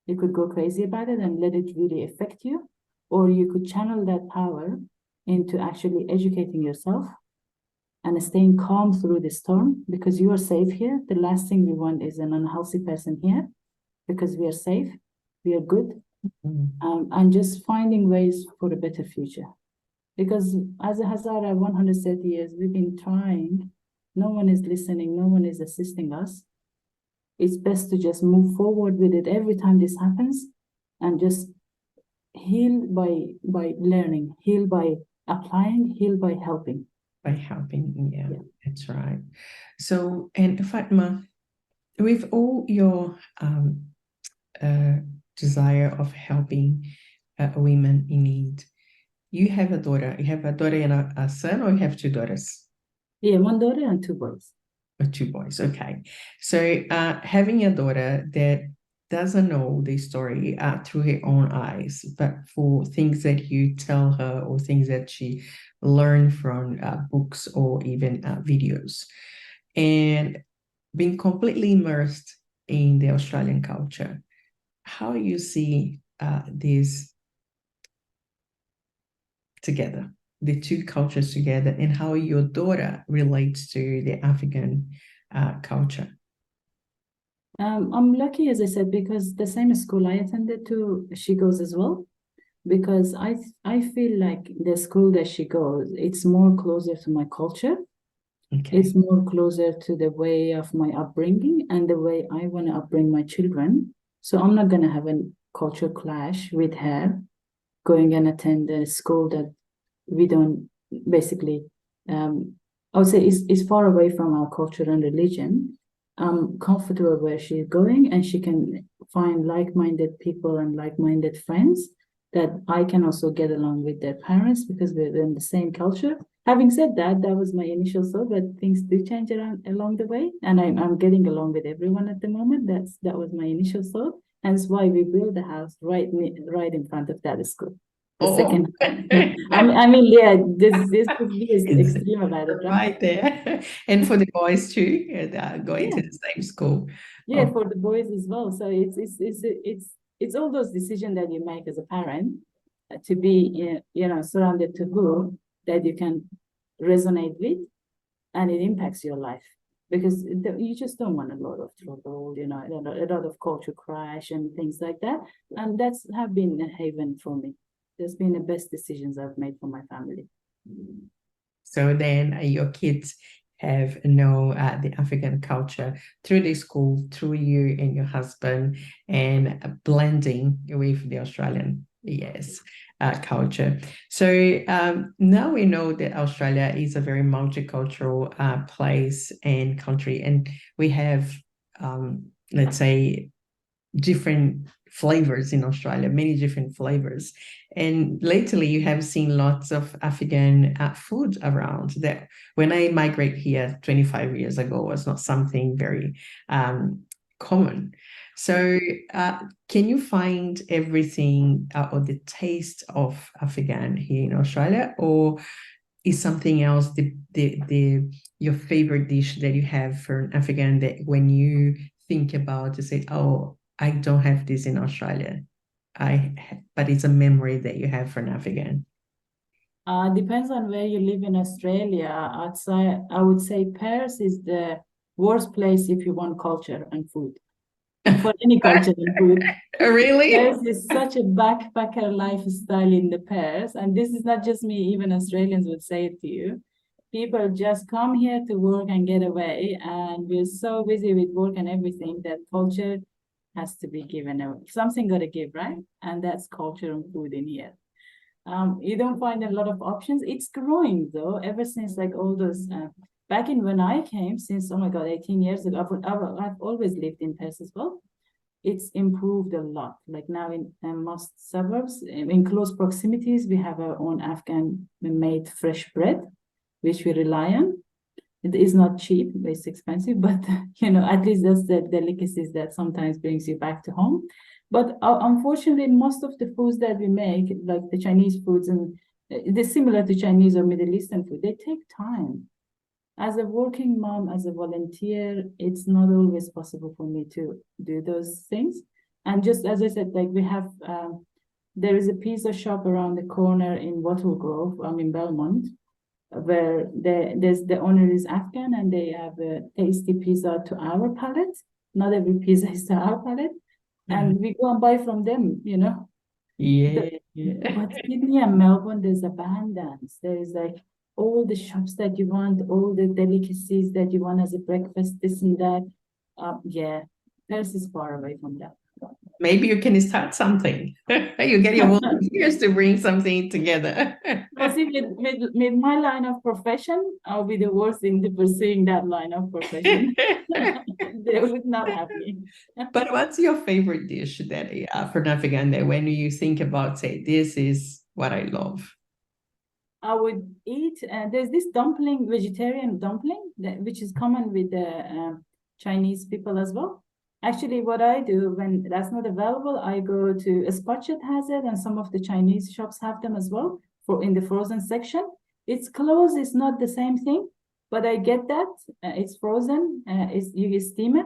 you could go crazy about it and let it really affect you, or you could channel that power into actually educating yourself and staying calm through the storm, because you are safe here. The last thing we want is an unhealthy person here, because we are safe, we are good, and just finding ways for a better future. Because as a Hazara, 130 years, we've been trying, no one is listening, no one is assisting us. It's best to just move forward with it every time this happens and just heal by learning, heal by applying, heal by helping. By helping, yeah, that's right. So, and Fatima, with all your desire of helping women in need, you have a daughter. You have a daughter and a son, or you have two daughters? Yeah, one daughter and two boys. Two boys, okay. So having a daughter that doesn't know the story through her own eyes, but for things that you tell her or things that she learned from books or even videos, and being completely immersed in the Australian culture, how you see these together, the two cultures together, and how your daughter relates to the African culture? I'm lucky, as I said, because the same school I attended to, she goes as well. because I feel like the school that she goes, it's more closer to my culture. Okay. It's more closer to the way of my upbringing and the way I want to upbring my children. So I'm not going to have a culture clash with her going and attend a school that we don't basically, I would say is far away from our culture and religion. I'm comfortable where she's going, and she can find like-minded people and like-minded friends that I can also get along with their parents because we're in the same culture. Having said that, that was my initial thought, but things do change along the way, and I'm getting along with everyone at the moment. That was my initial thought, and it's why we built the house right in front of that school. The Oh, second time. I mean, yeah, this could be it's extreme about it, right? right there. And for the boys too, going to Yeah, the same school. yeah, Oh, for the boys as well. So it's all those decisions that you make as a parent to be surrounded to who that you can resonate with, and it impacts your life because you just don't want a lot of trouble, a lot of culture crash and things like that. And that's have been a haven for me. That's been the best decisions I've made for my family. so then your kids have know the African culture through the school, through you and your husband, and blending with the Australian, yes, culture. So now we know that Australia is a very multicultural place and country, and we have, let's say, different flavors in Australia, many different flavors. And lately, you have seen lots of Afghan food around that when I migrated here 25 years ago was not something very common. So, can you find everything or the taste of Afghan here in Australia, or is something else the your favorite dish that you have for an Afghan that when you think about to say, oh, I don't have this in Australia, but it's a memory that you have for an Afghan. Depends on where you live in Australia. I would say Perth is the worst place if you want culture and food. For any culture and food. Really? Perth is such a backpacker lifestyle in the Perth, and this is not just me, even Australians would say it to you. People just come here to work and get away, and we're so busy with work and everything that culture has to be given away. Something got to give, right? And that's culture and food in here. You don't find a lot of options. It's growing though, ever since like all those back in when I came, since oh my god, 18 years ago, I've always lived in Perth as well. It's improved a lot. Like now in most suburbs, in close proximities, we have our own Afghan made fresh bread, which we rely on. It is not cheap, it's expensive, but at least that's the delicacies that sometimes brings you back to home. But unfortunately, most of the foods that we make, like the Chinese foods, and they're similar to Chinese or Middle Eastern food, they take time. As a working mom, as a volunteer, it's not always possible for me to do those things. And just as I said, like we have, there is a pizza shop around the corner in Wattle Grove, in Belmont, where the owner is Afghan and they have a tasty pizza to our palate. Not every pizza is to our palate. And we go and buy from them. Yeah. But Sydney and Melbourne, there's abundance. There is like all the shops that you want, all the delicacies that you want as a breakfast, this and that. Yeah, Paris is far away from that. Maybe you can start something. You get your volunteers to bring something together. Well, see, with my line of profession, I'll be the worst in pursuing that line of profession. They would not have me. But what's your favorite dish that for Afghan that when you think about, say, this is what I love? I would eat. There's this dumpling, vegetarian dumpling, which is common with the Chinese people as well. Actually, what I do when that's not available, I go to a Spotchet has it, and some of the Chinese shops have them as well for in the frozen section. It's close. It's not the same thing, but I get that. It's frozen. You steam it,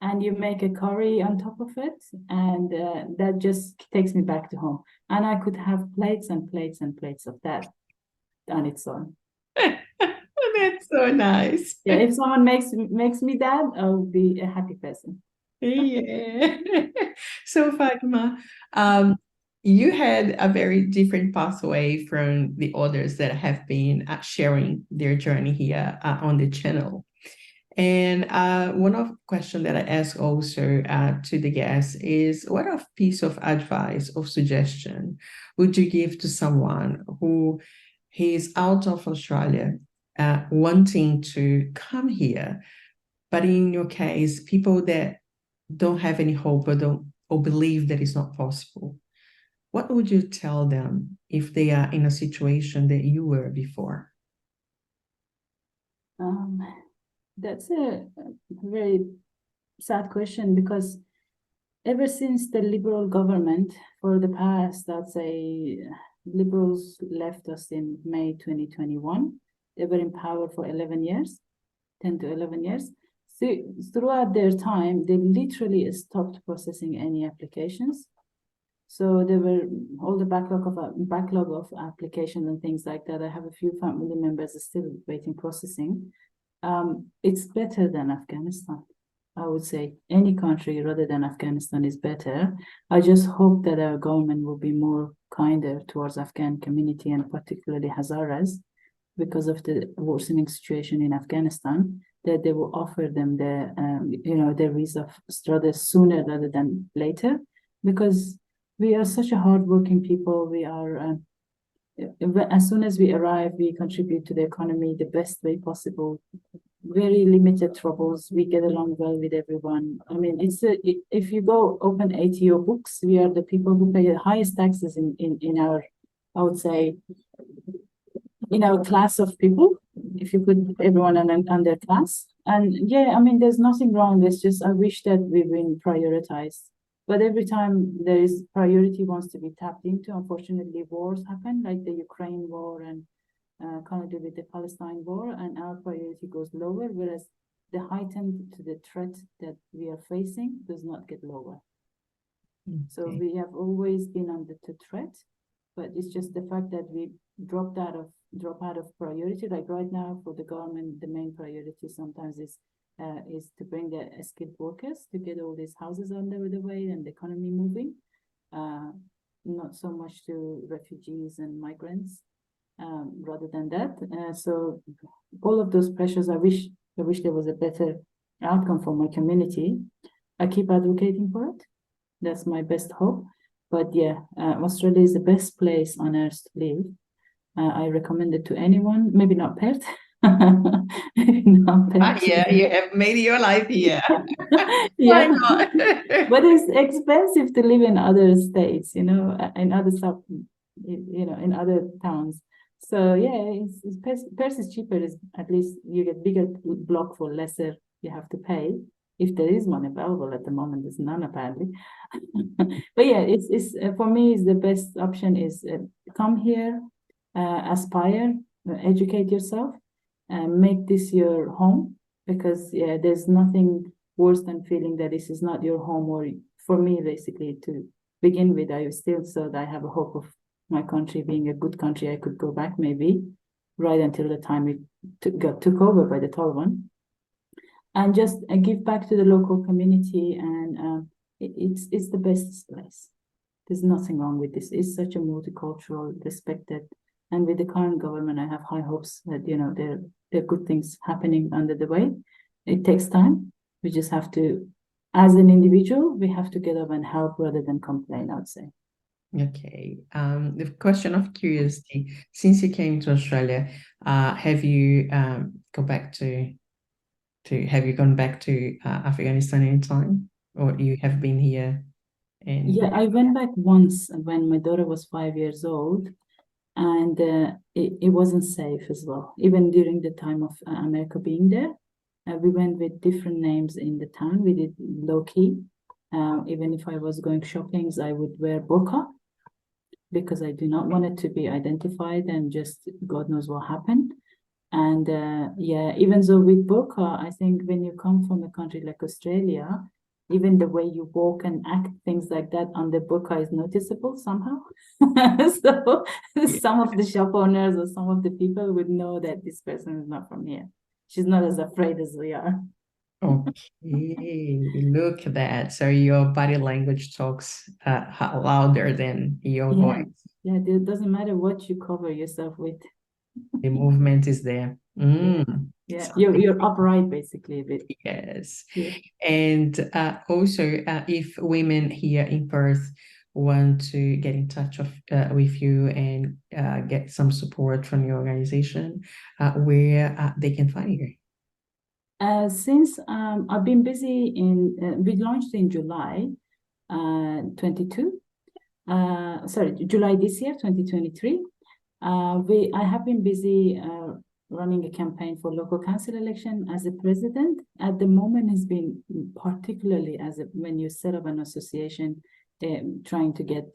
and you make a curry on top of it, and that just takes me back to home. And I could have plates and plates and plates of that on its own. That's so nice. Yeah, if someone makes me that, I'll be a happy person. Yeah. So Fatima, you had a very different pathway from the others that have been sharing their journey here on the channel. And one of the questions that I ask also to the guests is, what of piece of advice or suggestion would you give to someone who is out of Australia, wanting to come here, but in your case, people that don't have any hope or don't or believe that it's not possible? What would you tell them if they are in a situation that you were before? That's a very sad question, because ever since the Liberal government, for the past, I'd say, Liberals left us in May 2021. They were in power for 11 years, 10 to 11 years. So throughout their time, they literally stopped processing any applications. So there were all the backlog of applications and things like that. I have a few family members still waiting processing. It's better than Afghanistan. I would say any country rather than Afghanistan is better. I just hope that our government will be more kinder towards Afghan community, and particularly Hazaras, because of the worsening situation in Afghanistan, that they will offer them the visa rather sooner rather than later, because we are such a hardworking people. We are as soon as we arrive, we contribute to the economy the best way possible. Very limited troubles. We get along well with everyone. I mean, if you go open ATO books, we are the people who pay the highest taxes in our, I would say, in our class of people, if you put everyone on their class. And yeah, I mean, there's nothing wrong. There's just, I wish that we've been prioritized. But every time there is priority wants to be tapped into, unfortunately, wars happen, like the Ukraine war and currently with the Palestine war, and our priority goes lower, whereas the heightened to the threat that we are facing does not get lower. Okay. So we have always been under the threat, but it's just the fact that we drop out of priority. Like right now, for the government, the main priority sometimes is to bring the skilled workers to get all these houses under the way and the economy moving, not so much to refugees and migrants. Rather than that. So all of those pressures, I wish there was a better outcome for my community. I keep advocating for it. That's my best hope. But yeah, Australia is the best place on earth to live. I recommend it to anyone, maybe not Perth. Not Perth. Yeah, you have made your life here. Yeah. Why not? But it's expensive to live in other states, in other in other towns. So yeah, Perth is cheaper. At least you get bigger block for lesser. You have to pay, if there is one available. At the moment, there's none apparently. But yeah, it's for me, is the best option is come here, aspire, educate yourself, make this your home, because yeah, there's nothing worse than feeling that this is not your home. Or for me, basically, to begin with, I still thought I have a hope of my country being a good country. I could go back maybe, right until the time it got took over by the Taliban, and just give back to the local community. And it's the best place. There's nothing wrong with this. It's such a multicultural, respected, and with the current government, I have high hopes that there are good things happening under the way. It takes time. We just have to, as an individual, we have to get up and help rather than complain, I'd say. Okay. The question of curiosity, since you came to Australia, have you gone back to Afghanistan anytime, or you have been here? Yeah, I went back once when my daughter was 5 years old, and it wasn't safe as well, even during the time of America being there. We went with different names in the town. We did low key. Even if I was going shopping, I would wear burqa, because I do not want it to be identified, and just God knows what happened. And yeah, even though with burqa, I think when you come from a country like Australia, even the way you walk and act, things like that under burqa is noticeable somehow. So some of the shop owners or some of the people would know that this person is not from here. She's not as afraid as we are. Okay, look at that. So your body language talks louder than your Yeah, voice. yeah, it doesn't matter what you cover yourself with. The movement is there. Yeah, yeah, you're upright basically a bit. Yes. Yeah. And also, if women here in Perth want to get in touch with you and get some support from your organization, where they can find you. Since I've been busy we launched in July 22. Sorry, July this year, 2023. I have been busy running a campaign for local council election as a president. At the moment, has been particularly when you set up an association, trying to get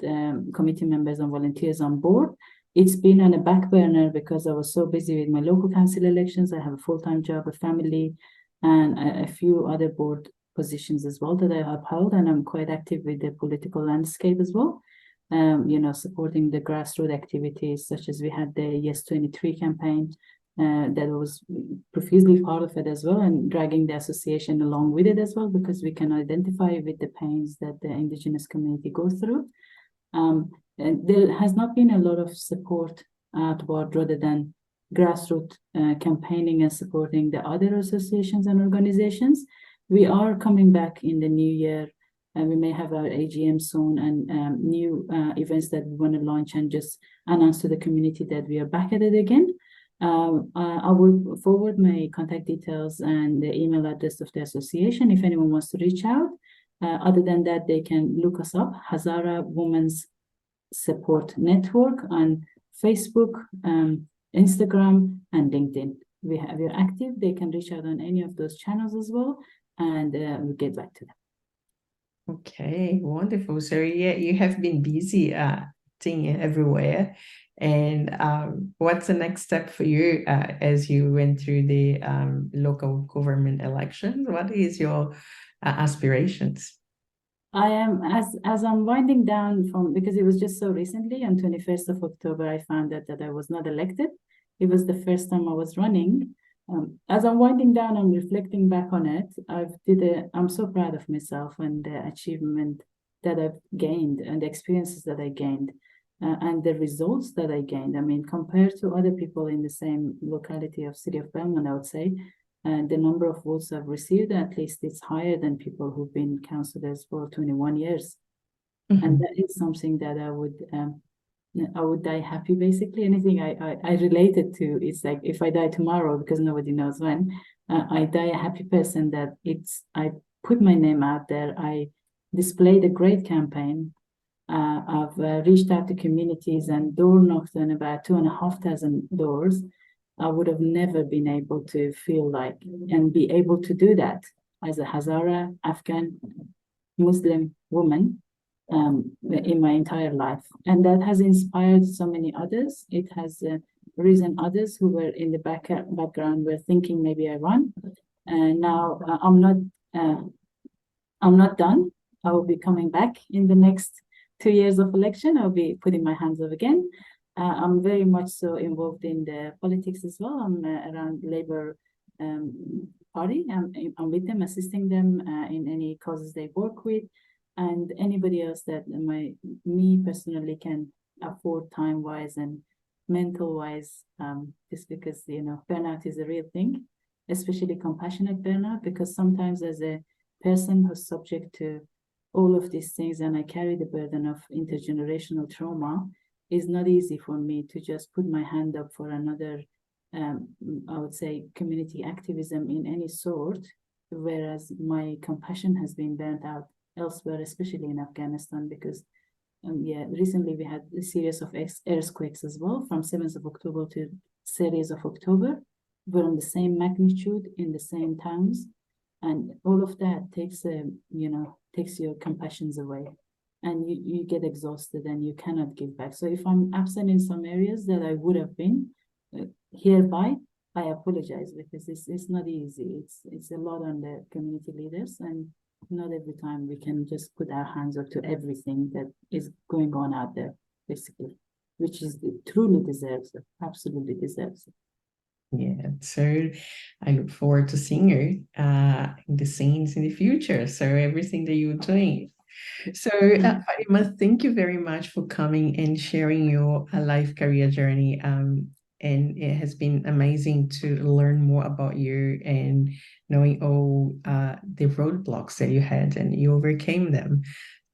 committee members and volunteers on board. It's been on a back burner because I was so busy with my local council elections. I have a full-time job, a family, and a few other board positions as well that I have held, and I'm quite active with the political landscape as well. Supporting the grassroots activities, such as we had the Yes 23 campaign, that was profusely part of it as well, and dragging the association along with it as well, because we can identify with the pains that the Indigenous community goes through. And there has not been a lot of support outward rather than grassroots campaigning and supporting the other associations and organizations. We are coming back in the new year, and we may have our AGM soon and new events that we want to launch and just announce to the community that we are back at it again. I will forward my contact details and the email address of the association if anyone wants to reach out. Other than that, they can look us up, Hazara Women's Support Network on Facebook, Instagram, and LinkedIn. We're active. They can reach out on any of those channels as well, and we'll get back to them. Okay, wonderful. So yeah, you have been busy thing everywhere. And what's the next step for you as you went through the local government elections? What is your aspirations? I am as I'm winding down from, because it was just so recently on 21st of October, I found out that I was not elected. It was the first time I was running. As I'm winding down, I'm reflecting back on it. I'm so proud of myself and the achievement that I've gained and the experiences that I gained and the results that I gained. I mean, compared to other people in the same locality of City of Belmont, I would say, the number of votes I've received, at least it's higher than people who've been councillors for 21 years. And that is something that I would die happy, basically. Anything I relate it to, it's like if I die tomorrow, because nobody knows when, I die a happy person that I put my name out there. I displayed a great campaign. I've reached out to communities and door knocked on about 2,500 doors. I would have never been able to feel like and be able to do that as a Hazara Afghan Muslim woman in my entire life. And that has inspired so many others. It has risen others who were in the background were thinking maybe I run. And now I'm not done. I will be coming back in the next 2 years of election. I'll be putting my hands up again. I'm very much so involved in the politics as well. I'm around Labour Party. I'm with them, assisting them in any causes they work with, and anybody else that me personally can afford time-wise and mental-wise, just because, burnout is a real thing, especially compassionate burnout, because sometimes as a person who's subject to all of these things and I carry the burden of intergenerational trauma, it's not easy for me to just put my hand up for another, I would say, community activism in any sort, whereas my compassion has been burnt out elsewhere, especially in Afghanistan, because recently we had a series of earthquakes as well, from 7th of October to series of October. We're on the same magnitude in the same towns, and all of that takes your compassions away. And you get exhausted and you cannot give back. So if I'm absent in some areas that I would have been, hereby, I apologize, because it's not easy. It's a lot on the community leaders, and not every time we can just put our hands up to everything that is going on out there, basically, which is truly deserves it, absolutely deserves it. Yeah, so I look forward to seeing you in the scenes in the future. So everything that you're doing. So Fatima, thank you very much for coming and sharing your life career journey. And it has been amazing to learn more about you and knowing all the roadblocks that you had and you overcame them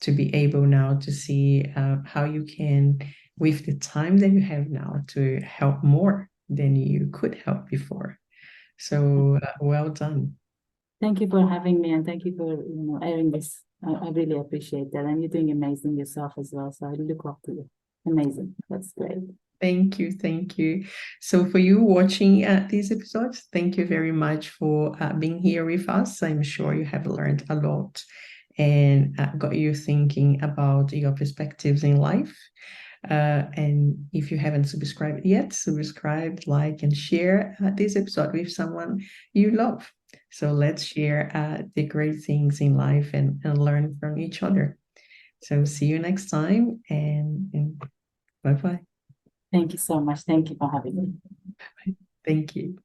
to be able now to see how you can, with the time that you have now, to help more than you could help before. So well done. Thank you for having me, and thank you for airing this. I really appreciate that, and you're doing amazing yourself as well. So I look up to you. Amazing. That's great. Thank you, thank you. So for you watching these episodes, thank you very much for being here with us. I'm sure you have learned a lot and got you thinking about your perspectives in life. And if you haven't subscribed yet, subscribe, like, and share this episode with someone you love. So let's share the great things in life and learn from each other. So see you next time and bye-bye. Thank you so much. Thank you for having me. Thank you.